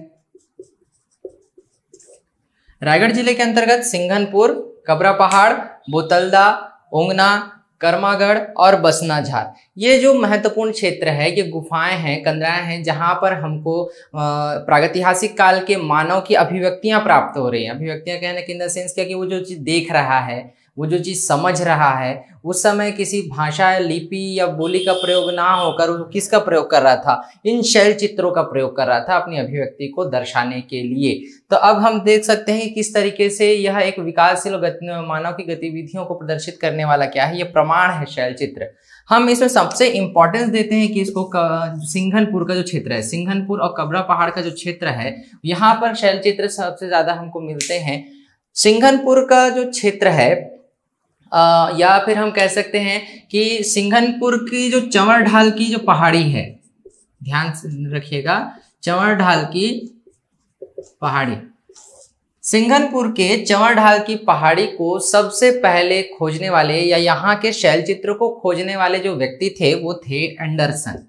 रायगढ़ जिले के अंतर्गत सिंघनपुर, कबरा पहाड़, बोतलदा, उंगना, करमागढ़ और बसनाझार, ये जो महत्वपूर्ण क्षेत्र है, ये गुफाएं हैं, कंदराएं हैं, जहां पर हमको प्रागैतिहासिक काल के मानव की अभिव्यक्तियां प्राप्त हो रही हैं। अभिव्यक्तियां कहने के इन द सेंस क्या कि वो जो चीज देख रहा है, वो जो चीज समझ रहा है, उस समय किसी भाषा, लिपि या बोली का प्रयोग ना होकर वो किसका प्रयोग कर रहा था, इन शैल चित्रों का प्रयोग कर रहा था अपनी अभिव्यक्ति को दर्शाने के लिए। तो अब हम देख सकते हैं कि किस तरीके से यह एक विकासशील मानव की गतिविधियों को प्रदर्शित करने वाला क्या है, ये प्रमाण है शैल चित्र। हम इसमें सबसे इंपॉर्टेंस देते हैं कि इसको सिंघनपुर का जो क्षेत्र है, सिंघनपुर और कबरा पहाड़ का जो क्षेत्र है, यहाँ पर शैल चित्र सबसे ज्यादा हमको मिलते हैं। सिंघनपुर का जो क्षेत्र है या फिर हम कह सकते हैं कि सिंघनपुर की जो चंवर ढाल की जो पहाड़ी है, ध्यान से रखिएगा, चंवर ढाल की पहाड़ी, सिंघनपुर के चंवर ढाल की पहाड़ी को सबसे पहले खोजने वाले या यहाँ के शैल चित्र को खोजने वाले जो व्यक्ति थे वो थे एंडरसन।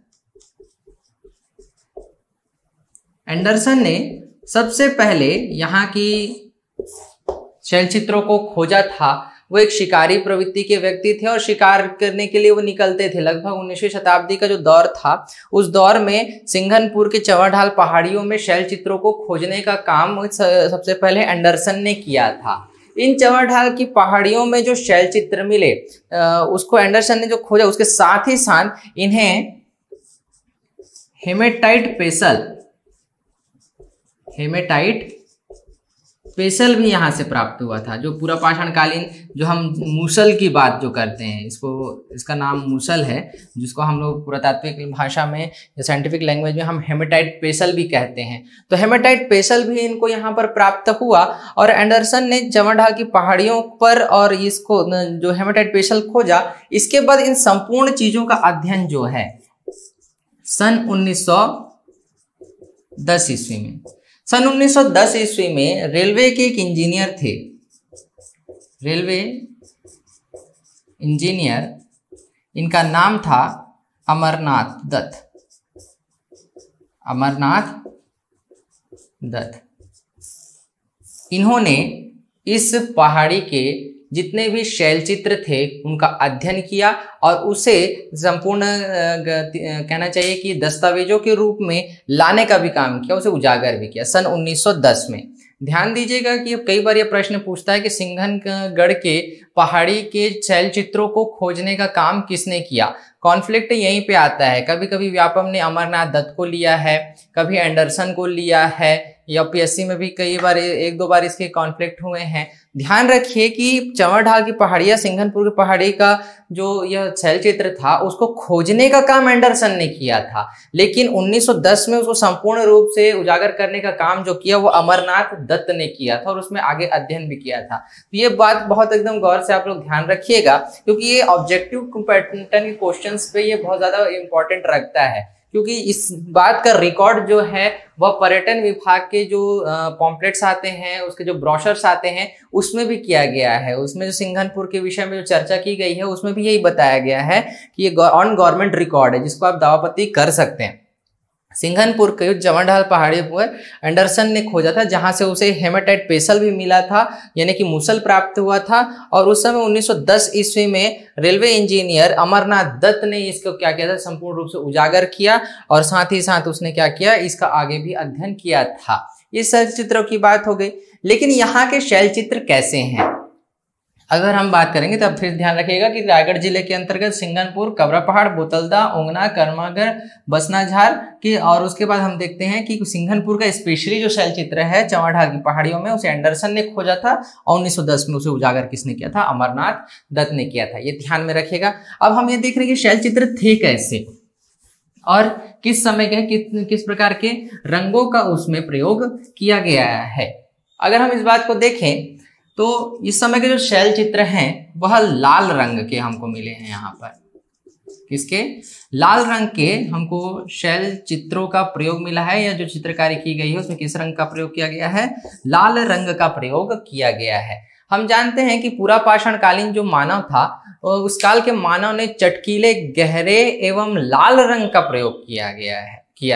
एंडरसन ने सबसे पहले यहाँ की शैल चित्रों को खोजा था। वो एक शिकारी प्रवृत्ति के व्यक्ति थे और शिकार करने के लिए वो निकलते थे। लगभग 19वीं शताब्दी का जो दौर था, उस दौर में सिंघनपुर के चंवर ढाल पहाड़ियों में शैल चित्रों को खोजने का काम सबसे पहले एंडरसन ने किया था। इन चंवर ढाल की पहाड़ियों में जो शैल चित्र मिले उसको एंडरसन ने जो खोजा, उसके साथ ही साथ इन्हें हेमेटाइट पेशल भी यहाँ से प्राप्त हुआ था। जो पूरा पाषाणकालीन, जो हम मूसल की बात जो करते हैं, इसका नाम मूसल है, जिसको हम लोग पुरातात्विक भाषा में या साइंटिफिक लैंग्वेज में हम हेमेटाइट पेशल भी कहते हैं। तो हेमेटाइट पेशल भी इनको यहाँ पर प्राप्त हुआ और एंडरसन ने चंवर ढाल की पहाड़ियों पर और इसको जो हेमेटाइट पेशल खोजा। इसके बाद इन संपूर्ण चीजों का अध्ययन जो है सन 1910 ईस्वी में, सन 1910 ईस्वी में रेलवे के एक इंजीनियर थे, रेलवे इंजीनियर, इनका नाम था अमरनाथ दत्त। इन्होंने इस पहाड़ी के जितने भी शैल चित्र थे उनका अध्ययन किया और उसे संपूर्ण कहना चाहिए कि दस्तावेजों के रूप में लाने का भी काम किया, उसे उजागर भी किया सन 1910 में। ध्यान दीजिएगा कि कई बार ये प्रश्न पूछता है कि सिंघनगढ़ के पहाड़ी के शैल चित्रों को खोजने का काम किसने किया। कॉन्फ्लिक्ट यहीं पे आता है। कभी कभी व्यापम ने अमरनाथ दत्त को लिया है, कभी एंडरसन को लिया है, या पीएससी में भी कई बार एक दो बार इसके कॉन्फ्लिक्ट हुए हैं। ध्यान रखिए कि चंवर ढाल की पहाड़ी या सिंघनपुर की पहाड़ी का जो यह शैल चित्र था उसको खोजने का काम एंडरसन ने किया था, लेकिन 1910 में उसको संपूर्ण रूप से उजागर करने का काम जो किया वो अमरनाथ दत्त ने किया था और उसमें आगे अध्ययन भी किया था। तो ये बात बहुत एकदम गौर से आप लोग ध्यान रखिएगा, क्योंकि ये ऑब्जेक्टिव पैटर्न के क्वेश्चंस पे ये बहुत ज्यादा इंपॉर्टेंट रखता है। क्योंकि इस बात का रिकॉर्ड जो है वह पर्यटन विभाग के जो पॉम्पलेट्स आते हैं, उसके जो ब्रोशर्स आते हैं, उसमें भी किया गया है। उसमें जो सिंघनपुर के विषय में जो चर्चा की गई है उसमें भी यही बताया गया है कि ये ऑन गवर्नमेंट रिकॉर्ड है, जिसको आप दावापत्ती कर सकते हैं। सिंघनपुर के चंवर ढाल पहाड़ी पर एंडरसन ने खोजा था, जहां से उसे हेमेटाइट पेशल भी मिला था, यानी कि मूसल प्राप्त हुआ था। और उस समय 1910 ईस्वी में रेलवे इंजीनियर अमरनाथ दत्त ने इसको क्या किया था, संपूर्ण रूप से उजागर किया और साथ ही साथ उसने क्या किया, इसका आगे भी अध्ययन किया था। ये शैल चित्रों की बात हो गई, लेकिन यहाँ के शैल चित्र कैसे हैं अगर हम बात करेंगे तब फिर ध्यान रखिएगा कि रायगढ़ जिले के अंतर्गत सिंघनपुर, कबरा पहाड़, बोतलदा, ओंगना, कर्मागढ़, बसनाझार की, और उसके बाद हम देखते हैं कि सिंघनपुर का स्पेशली जो शैल चित्र है चंवर ढाल की पहाड़ियों में, उसे एंडरसन ने खोजा था और 1910 में उसे उजागर किसने किया था, अमरनाथ दत्त ने किया था। ये ध्यान में रखिएगा। अब हम ये देख रहे हैं कि शैल चित्र थे कैसे और किस समय के, किस प्रकार के रंगों का उसमें प्रयोग किया गया है। अगर हम इस बात को देखें तो इस समय के जो शैल चित्र हैं वह लाल रंग के हमको मिले हैं। यहाँ पर किसके, लाल रंग के हमको शैल चित्रों का प्रयोग मिला है, या जो चित्रकारी की गई है उसमें किस रंग का प्रयोग किया गया है, लाल रंग का प्रयोग किया गया है। हम जानते हैं कि पूरा पाषाणकालीन जो मानव था उस काल के मानव ने चटकीले, गहरे एवं लाल रंग का प्रयोग किया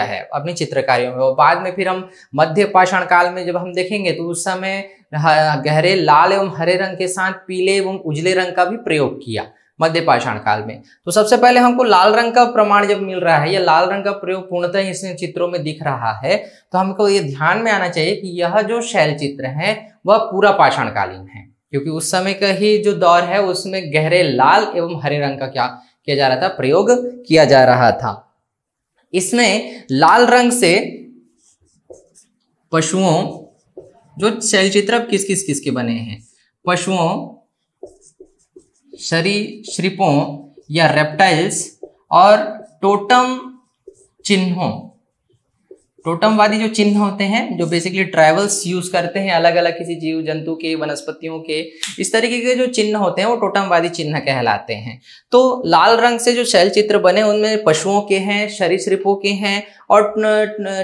है अपनी चित्रकारियों में। और बाद में फिर हम मध्य पाषाण काल में जब हम देखेंगे तो उस समय गहरे लाल एवं हरे रंग के साथ पीले एवं उजले रंग का भी प्रयोग किया मध्य पाषाण काल में। तो सबसे पहले हमको लाल रंग का प्रमाण जब मिल रहा है, या लाल रंग का प्रयोग पूर्णतः इस चित्रों में दिख रहा है, तो हमको ये ध्यान में आना चाहिए कि यह जो शैल चित्र है वह पूरा पाषाण कालीन है, क्योंकि उस समय का ही जो दौर है उसमें गहरे लाल एवं हरे रंग का क्या किया जा रहा था, प्रयोग किया जा रहा था। इसमें लाल रंग से पशुओं, जो शैल चित्र अब किस के बने हैं, पशुओं, सरीसृपों या रेप्टाइल्स और टोटम चिन्हों, टोटमवादी जो चिन्ह होते हैं, जो बेसिकली ट्राइबल्स यूज करते हैं अलग अलग किसी जीव जंतु के, वनस्पतियों के, इस तरीके के जो चिन्ह होते हैं वो टोटमवादी चिन्ह कहलाते हैं। तो लाल रंग से जो शैल चित्र बने उनमें पशुओं के हैं, सरीसृपों के हैं और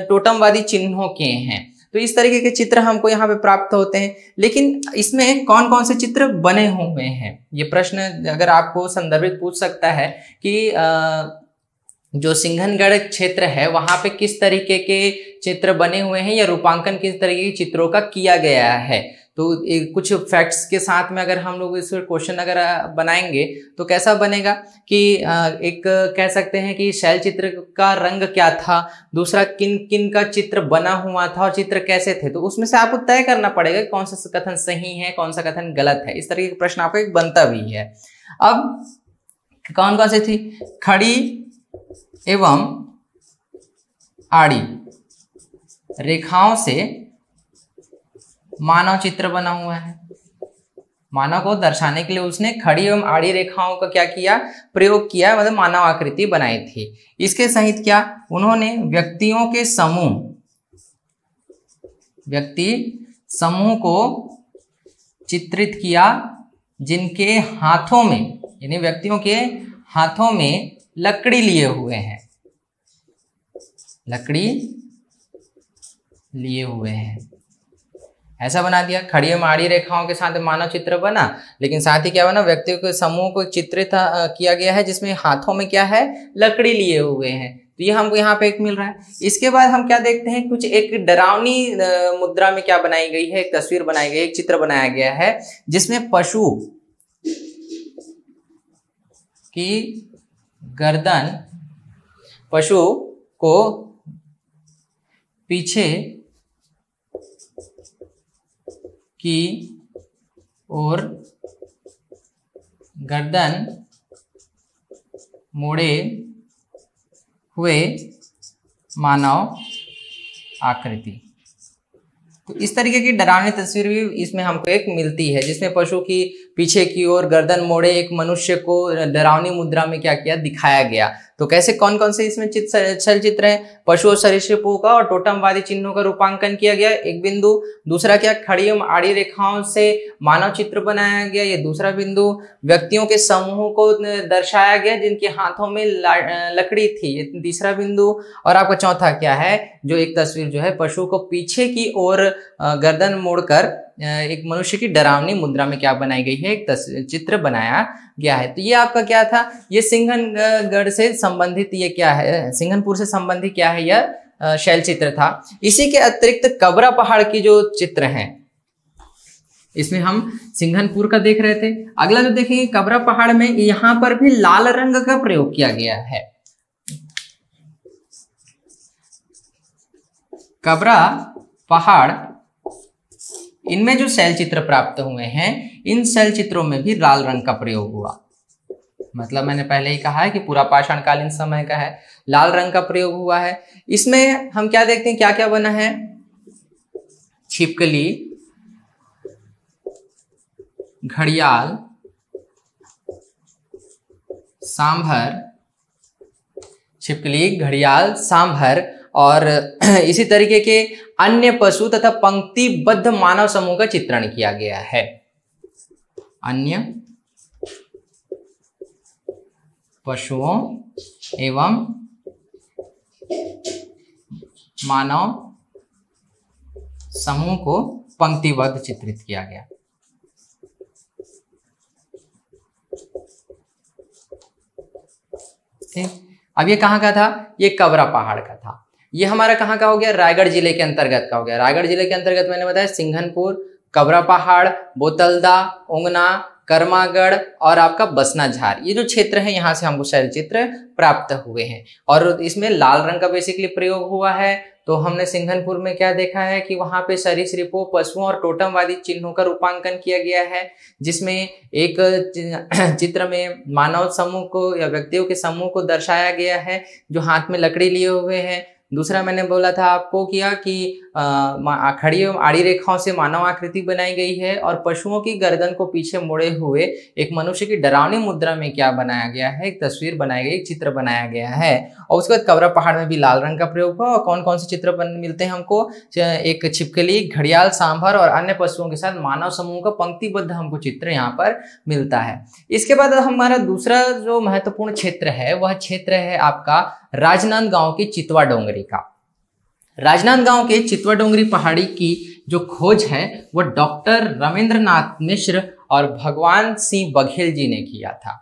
टोटमवादी चिन्हों के हैं। तो इस तरीके के चित्र हमको यहाँ पे प्राप्त होते हैं। लेकिन इसमें कौन कौन से चित्र बने हुए हैं, ये प्रश्न अगर आपको संदर्भित पूछ सकता है कि जो सिंघनगढ़ क्षेत्र है वहां पे किस तरीके के चित्र बने हुए हैं या रूपांकन किस तरीके के चित्रों का किया गया है। तो कुछ फैक्ट्स के साथ में अगर हम लोग इस क्वेश्चन अगर बनाएंगे तो कैसा बनेगा कि एक कह सकते हैं कि शैल चित्र का रंग क्या था, दूसरा किन किन का चित्र बना हुआ था और चित्र कैसे थे, तो उसमें से आपको तय करना पड़ेगा कौन सा कथन सही है कौन सा कथन गलत है। इस तरह के प्रश्न आपको एक बनता भी है। अब कौन कौन से थी, खड़ी एवं आड़ी रेखाओं से मानव चित्र बना हुआ है। मानव को दर्शाने के लिए उसने खड़ी एवं आड़ी रेखाओं का क्या किया, प्रयोग किया, मतलब मानव आकृति बनाई थी। इसके सहित क्या, उन्होंने व्यक्तियों के व्यक्ति समूह को चित्रित किया जिनके हाथों में, यानी व्यक्तियों के हाथों में लकड़ी लिए हुए हैं, लकड़ी लिए हुए हैं, ऐसा बना दिया। खड़ी एवं आड़ी रेखाओं के साथ मानव चित्र बना, लेकिन साथ ही क्या बना, व्यक्तियों के समूह को चित्रित किया गया है जिसमें हाथों में क्या है, लकड़ी लिए हुए हैं। तो ये हमको यहाँ पे एक मिल रहा है। इसके बाद हम क्या देखते हैं, कुछ एक डरावनी मुद्रा में क्या बनाई गई है, एक तस्वीर बनाई गई है, एक चित्र बनाया गया है जिसमें पशु की गर्दन, पशु को पीछे की ओर गर्दन मोड़े हुए मानव आकृति। तो इस तरीके की डरावनी तस्वीर भी इसमें हमको एक मिलती है जिसमें पशु की पीछे की ओर गर्दन मोड़े एक मनुष्य को डरावनी मुद्रा में क्या किया, दिखाया गया। तो कैसे कौन कौन से इसमें छल चित्र हैं, पशु और सरीसृपों का और टोटमवादी चिन्हों का रूपांकन किया गया, एक बिंदु। दूसरा क्या, खड़ी एवं आड़ी रेखाओं से मानव चित्र बनाया गया, ये दूसरा बिंदु। व्यक्तियों के समूह को दर्शाया गया जिनके हाथों में लकड़ी थी, ये तीसरा बिंदु। और आपका चौथा क्या है, जो एक तस्वीर जो है पशु को पीछे की ओर गर्दन मोड़कर एक मनुष्य की डरावनी मुद्रा में क्या बनाई गई है, एक चित्र बनाया गया है। तो ये आपका क्या था, ये सिंघनगढ़ से संबंधित, ये क्या है, सिंघनपुर से संबंधित क्या है, यह शैल चित्र था। इसी के अतिरिक्त कबरा पहाड़ की जो चित्र हैं, इसमें हम सिंघनपुर का देख रहे थे। अगला जो देखेंगे कबरा पहाड़ में, यहां पर भी लाल रंग का प्रयोग किया गया है। कबरा पहाड़, इनमें जो शैल चित्र प्राप्त हुए हैं, इन शैल चित्रों में भी लाल रंग का प्रयोग हुआ। मतलब मैंने पहले ही कहा है कि पूरा पाषाणकालीन समय का है, लाल रंग का प्रयोग हुआ है। इसमें हम क्या देखते हैं, क्या क्या बना है, छिपकली, घड़ियाल, सांभर, छिपकली, घड़ियाल, सांभर और इसी तरीके के अन्य पशु तथा पंक्तिबद्ध मानव समूह का चित्रण किया गया है। अन्य पशुओं एवं मानव समूह को पंक्तिबद्ध चित्रित किया गया। अब ये कहाँ का था, ये कबरा पहाड़ का था। ये हमारा कहाँ का हो गया, रायगढ़ जिले के अंतर्गत का हो गया। रायगढ़ जिले के अंतर्गत मैंने बताया सिंघनपुर, कबरा पहाड़, बोतलदा, उंगना, कर्मागढ़ और आपका बसनाझार, ये जो क्षेत्र है यहाँ से हमको शैल चित्र प्राप्त हुए हैं। और इसमें लाल रंग का बेसिकली प्रयोग हुआ है। तो हमने सिंघनपुर में क्या देखा है कि वहां पे सरीसृपों, पशुओं और टोटमवादी चिन्हों का रूपांकन किया गया है, जिसमें एक चित्र में मानव समूह को या व्यक्तियों के समूह को दर्शाया गया है जो हाथ में लकड़ी लिए हुए हैं। दूसरा मैंने बोला था आपको किया कि खड़ी एवं आड़ी रेखाओं से मानव आकृति बनाई गई है और पशुओं की गर्दन को पीछे मोड़े हुए एक मनुष्य की डरावनी मुद्रा में क्या बनाया गया है, एक तस्वीर बनाई गई, एक चित्र बनाया गया है। और उसके बाद कबरा पहाड़ में भी लाल रंग का प्रयोग हुआ। और कौन कौन से चित्र मिलते हैं हमको, एक छिपकली, घड़ियाल, सांभर और अन्य पशुओं के साथ मानव समूह का पंक्तिबद्ध हमको चित्र यहाँ पर मिलता है। इसके बाद हमारा दूसरा जो महत्वपूर्ण क्षेत्र है वह क्षेत्र है आपका राजनांदगांव की चितवा डोंगरी का। राजनांदगांव के चितवा डोंगरी पहाड़ी की जो खोज है वह डॉक्टर रविंद्रनाथ मिश्र और भगवान सिंह बघेल जी ने किया था।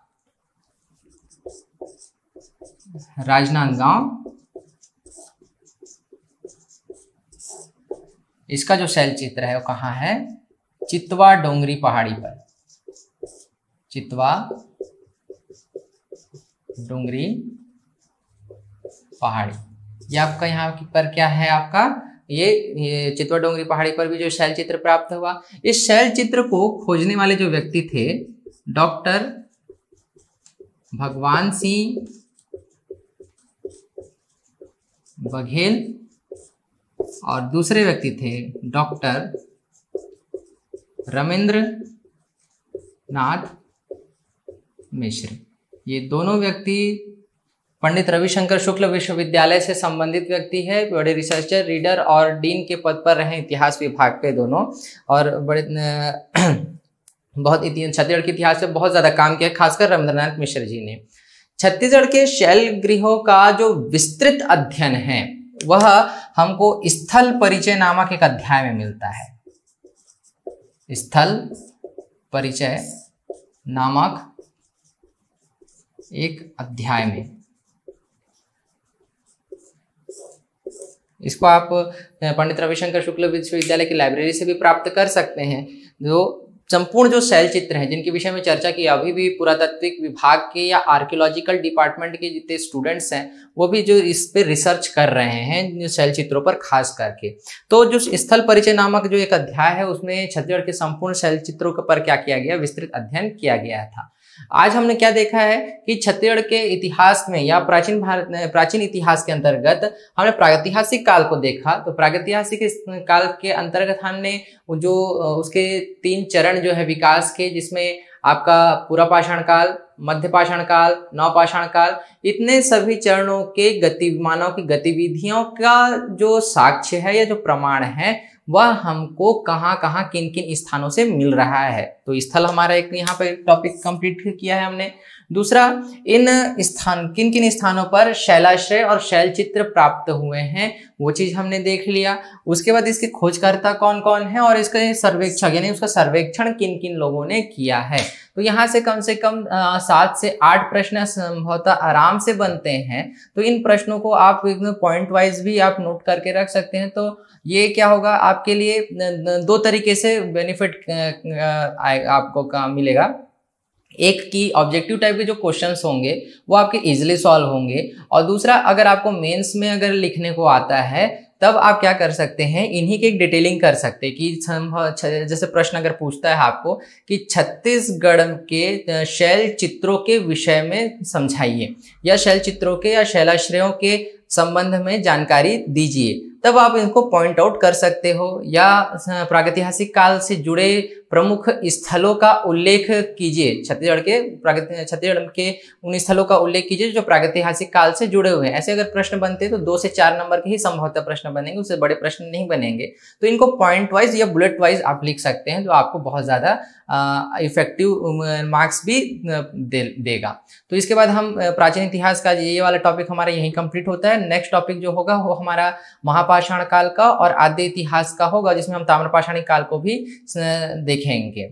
राजनांदगांव, इसका जो शैल चित्र है वो कहाँ है, चितवा डोंगरी पहाड़ी पर, चितवा डोंगरी पहाड़ी, ये आपका यहाँ पर क्या है आपका ये चितवा डोंगरी पहाड़ी पर भी जो शैल चित्र प्राप्त हुआ। इस शैल चित्र को खोजने वाले जो व्यक्ति थे डॉक्टर भगवान सिंह बघेल और दूसरे व्यक्ति थे डॉक्टर रमेंद्र नाथ मिश्र। ये दोनों व्यक्ति पंडित रविशंकर शुक्ल विश्वविद्यालय से संबंधित व्यक्ति है, बड़े रिसर्चर, रीडर और डीन के पद पर रहे इतिहास विभाग पे दोनों, और बड़े बहुत छत्तीसगढ़ के इतिहास पे बहुत ज़्यादा काम किया, खासकर रविंद्रनाथ मिश्र जी ने। छत्तीसगढ़ के शैल गृहों का जो विस्तृत अध्ययन है वह हमको स्थल परिचय नामक एक अध्याय में मिलता है। स्थल परिचय नामक एक अध्याय में इसको आप पंडित रविशंकर शुक्ल विश्वविद्यालय की लाइब्रेरी से भी प्राप्त कर सकते हैं। जो संपूर्ण जो शैल चित्र हैं जिनके विषय में चर्चा की, अभी भी पुरातात्विक विभाग के या आर्कियोलॉजिकल डिपार्टमेंट के जितने स्टूडेंट्स हैं वो भी जो इस पे रिसर्च कर रहे हैं शैल चित्रों पर खास करके। तो जो स्थल परिचय नामक जो एक अध्याय है उसमें छत्तीसगढ़ के संपूर्ण शैल चित्रों पर क्या किया गया, विस्तृत अध्ययन किया गया था। आज हमने क्या देखा है कि छत्तीसगढ़ के इतिहास में या प्राचीन इतिहास के अंतर्गत हमने प्रागैतिहासिक काल को देखा। तो प्रागैतिहासिक काल के अंतर्गत हमने जो उसके 3 चरण जो है विकास के, जिसमें आपका पूरा पाषाण काल, मध्य पाषाण काल, नवपाषाण काल, इतने सभी चरणों के मानव की गतिविधियों का जो साक्ष्य है या जो प्रमाण है वह हमको कहाँ कहाँ किन किन स्थानों से मिल रहा है। तो स्थल हमारा एक यहाँ पे टॉपिक कंप्लीट किया है हमने। दूसरा, इन किन किन स्थानों पर शैलाश्रय और शैल चित्र प्राप्त हुए हैं वो चीज हमने देख लिया। उसके बाद इसके खोजकर्ता कौन कौन है और इसके सर्वेक्षक यानी उसका सर्वेक्षण किन किन लोगों ने किया है। तो यहाँ से कम 7 से 8 प्रश्न संभवतः आराम से बनते हैं। तो इन प्रश्नों को आप पॉइंट वाइज भी आप नोट करके रख सकते हैं। तो ये क्या होगा आपके लिए 2 तरीके से बेनिफिट आपको मिलेगा। एक की ऑब्जेक्टिव टाइप के जो क्वेश्चंस होंगे वो आपके इजीली सॉल्व होंगे, और दूसरा अगर आपको मेंस में अगर लिखने को आता है तब आप क्या कर सकते हैं, इन्हीं की एक डिटेलिंग कर सकते हैं कि जैसे प्रश्न अगर पूछता है आपको कि छत्तीसगढ़ के शैल चित्रों के विषय में समझाइए या शैल चित्रों के या शैलाश्रयों के संबंध में जानकारी दीजिए, तब आप इनको पॉइंट आउट कर सकते हो। या प्रागैतिहासिक काल से जुड़े प्रमुख स्थलों का उल्लेख कीजिए, छत्तीसगढ़ के उन स्थलों का उल्लेख कीजिए जो प्रागैतिहासिक काल से जुड़े हुए हैं। ऐसे अगर प्रश्न बनते हैं तो 2 से 4 नंबर के ही संभवतः प्रश्न बनेंगे, उससे बड़े प्रश्न नहीं बनेंगे। तो इनको पॉइंट वाइज या बुलेट वाइज आप लिख सकते हैं, जो आपको बहुत ज्यादा इफेक्टिव मार्क्स भी देगा। तो इसके बाद हम प्राचीन इतिहास का ये वाला टॉपिक हमारा यहीं कंप्लीट होता है। नेक्स्ट टॉपिक जो होगा वो हमारा महापाषाण काल का और आद्य इतिहास का होगा, जिसमें हम ताम्रपाषाणी काल को भी देखेंगे।